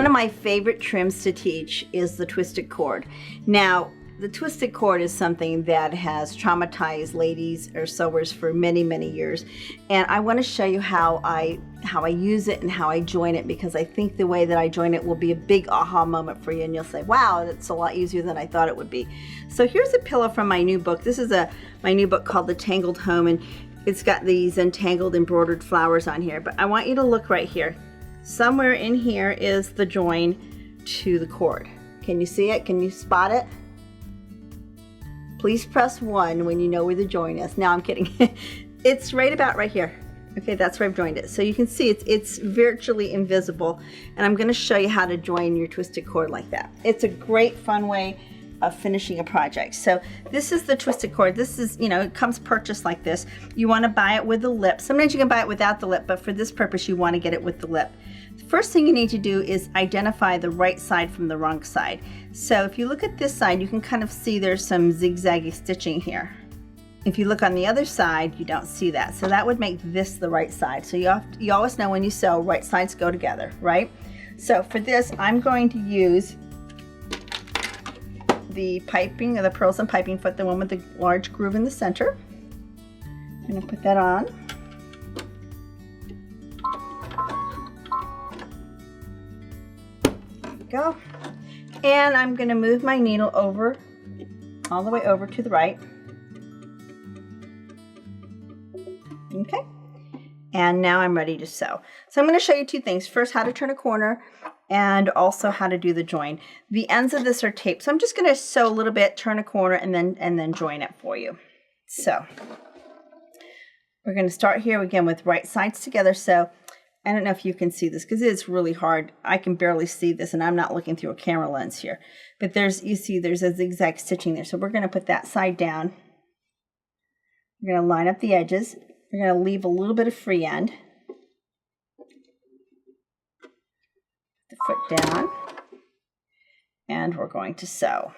of my favorite trims to teach is the twisted cord. Now, the twisted cord is something that has traumatized ladies or sewers for many, many years. And I want to show you how I use it and how I join it, because I think the way that I join it will be a big aha moment for you, and you'll say, wow, that's a lot easier than I thought it would be. So here's a pillow from my new book. This is my new book called The Tangled Home, and it's got these entangled embroidered flowers on here. But I want you to look right here. Somewhere in here is the join to the cord. Can you see it? Can you spot it? Please press 1 when you know where the join is. Now I'm kidding. It's right about right here. Okay, that's where I've joined it. So you can see it's virtually invisible, and I'm going to show you how to join your twisted cord like that. It's a great fun way of finishing a project. So this is the twisted cord. This is, you know, it comes purchased like this. You want to buy it with the lip. Sometimes you can buy it without the lip, but for this purpose you want to get it with the lip. The first thing you need to do is identify the right side from the wrong side. So if you look at this side, you can kind of see there's some zigzaggy stitching here. If you look on the other side, you don't see that. So that would make this the right side. So you always know when you sew, right sides go together, right? So for this, I'm going to use the piping, or the pearls and piping foot, the one with the large groove in the center. I'm going to put that on. There we go. And I'm going to move my needle over, all the way over to the right. Okay. And now I'm ready to sew. So I'm going to show you two things. First, how to turn a corner, and also how to do the join. The ends of this are taped, so I'm just going to sew a little bit, turn a corner, and then join it for you. So we're going to start here again with right sides together. So I don't know if you can see this because it's really hard. I can barely see this, and I'm not looking through a camera lens here. But you see there's a zigzag stitching there. So we're going to put that side down. We're going to line up the edges. We're going to leave a little bit of free end. The foot down. And we're going to sew.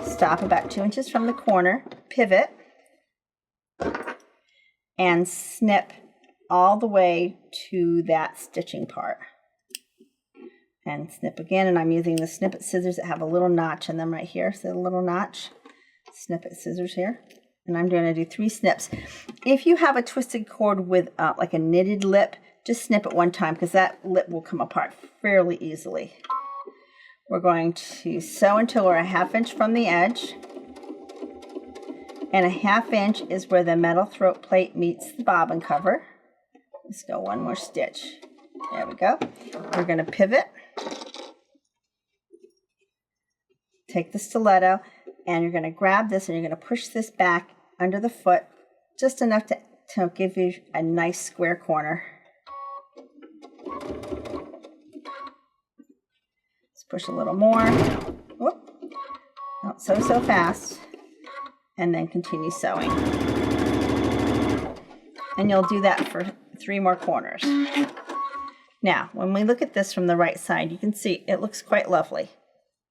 Stop about 2 inches from the corner, pivot, and snip all the way to that stitching part. And snip again, and I'm using the snippet scissors that have a little notch in them right here. So a little notch. Snippet scissors here, and I'm going to do 3 snips. If you have a twisted cord with like a knitted lip, just snip it one time, because that lip will come apart fairly easily. We're going to sew until we're a 1/2 inch from the edge, and a 1/2 inch is where the metal throat plate meets the bobbin cover. Let's go one more stitch. There we go. We're going to pivot, take the stiletto, and you're going to grab this and you're going to push this back under the foot just enough to give you a nice square corner. Let's push a little more. Whoop. Not so fast. And then continue sewing. And you'll do that for 3 more corners. Now, when we look at this from the right side, you can see it looks quite lovely.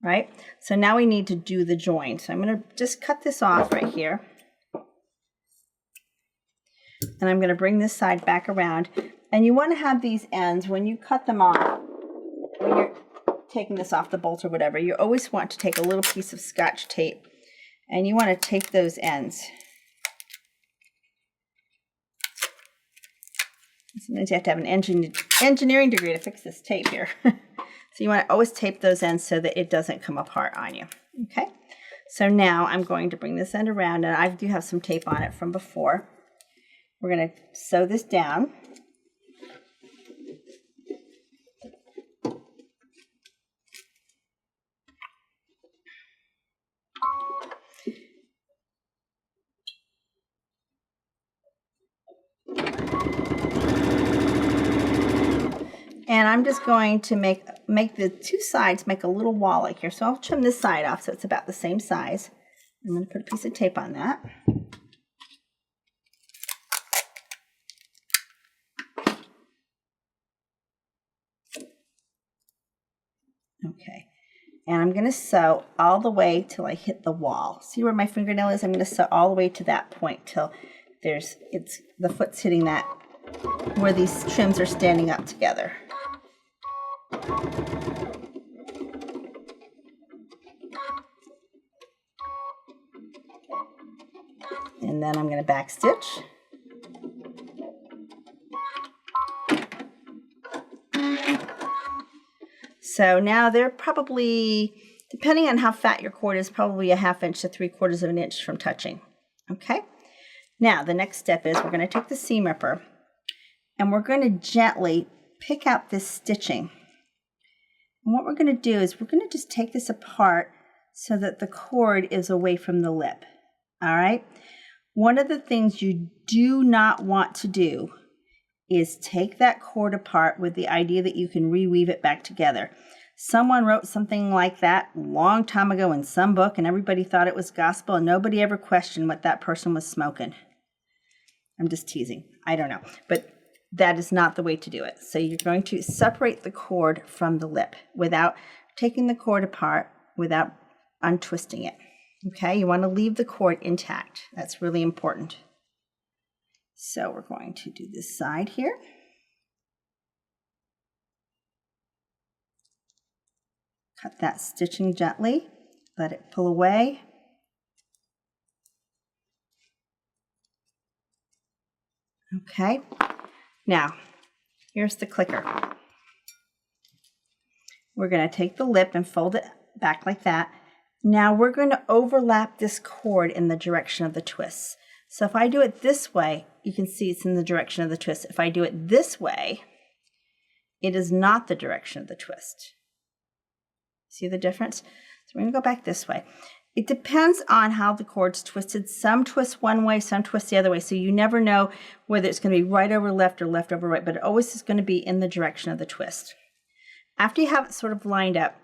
Right? So now we need to do the join. So I'm going to just cut this off right here. And I'm going to bring this side back around. And you want to have these ends, when you cut them off, when you're taking this off the bolt or whatever, you always want to take a little piece of Scotch tape, and you want to take those ends. Sometimes you have to have an engineering degree to fix this tape here. So you want to always tape those ends so that it doesn't come apart on you. Okay, so now I'm going to bring this end around, and I do have some tape on it from before. We're going to sew this down. And I'm just going to make the 2 sides make a little wall like here. So I'll trim this side off so it's about the same size. I'm going to put a piece of tape on that. Okay. And I'm going to sew all the way till I hit the wall. See where my fingernail is? I'm going to sew all the way to that point till the foot's hitting that where these trims are standing up together. And then I'm going to back stitch. So now they're probably, depending on how fat your cord is, probably a 1/2 inch to 3/4 of an inch from touching. Okay. Now the next step is we're going to take the seam ripper and we're going to gently pick out this stitching. And what we're going to do is we're going to just take this apart so that the cord is away from the lip. All right. One of the things you do not want to do is take that cord apart with the idea that you can reweave it back together. Someone wrote something like that a long time ago in some book, and everybody thought it was gospel, and nobody ever questioned what that person was smoking. I'm just teasing. I don't know. But that is not the way to do it. So you're going to separate the cord from the lip without taking the cord apart, without untwisting it. Okay, you want to leave the cord intact. That's really important. So we're going to do this side here. Cut that stitching gently. Let it pull away. Okay, now here's the clicker. We're going to take the lip and fold it back like that. Now we're going to overlap this cord in the direction of the twists. So if I do it this way, you can see it's in the direction of the twist. If I do it this way, it is not the direction of the twist. See the difference? So we're going to go back this way. It depends on how the cord's twisted. Some twist one way, some twist the other way. So you never know whether it's going to be right over left or left over right, but it always is going to be in the direction of the twist. After you have it sort of lined up,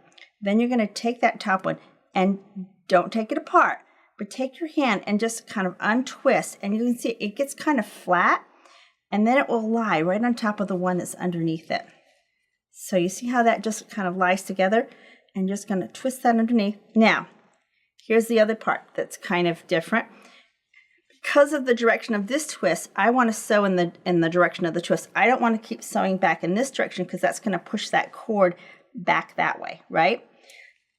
then you're going to take that top one and don't take it apart, but take your hand and just kind of untwist, and you can see it gets kind of flat, and then it will lie right on top of the one that's underneath it. So you see how that just kind of lies together? And just going to twist that underneath. Now, here's the other part that's kind of different. Because of the direction of this twist, I want to sew in the direction of the twist. I don't want to keep sewing back in this direction because that's going to push that cord back that way, right?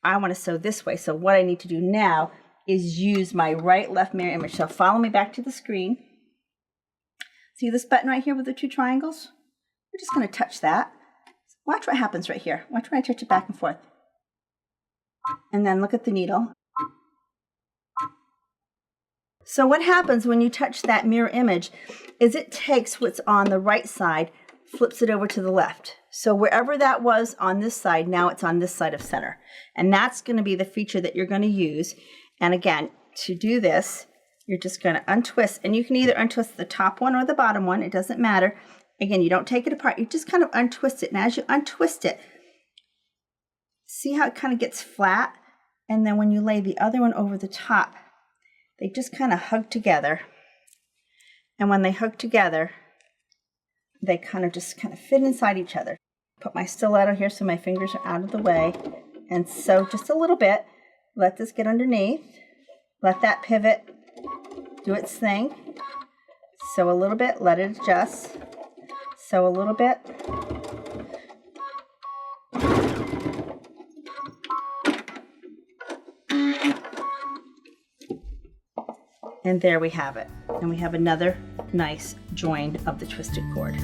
I want to sew this way. So what I need to do now is use my right-left mirror image. So follow me back to the screen. See this button right here with the 2 triangles? We're just going to touch that. Watch what happens right here. Watch when I touch it back and forth. And then look at the needle. So what happens when you touch that mirror image is it takes what's on the right side, flips it over to the left. So wherever that was on this side, now it's on this side of center. And that's going to be the feature that you're going to use. And again, to do this, you're just going to untwist. And you can either untwist the top one or the bottom one. It doesn't matter. Again, you don't take it apart. You just kind of untwist it. And as you untwist it, see how it kind of gets flat? And then when you lay the other one over the top, they just kind of hug together. And when they hug together, they kind of fit inside each other. Put my stiletto here so my fingers are out of the way. And sew just a little bit. Let this get underneath. Let that pivot do its thing. Sew a little bit, let it adjust. Sew a little bit. And there we have it. And we have another nice join of the twisted cord.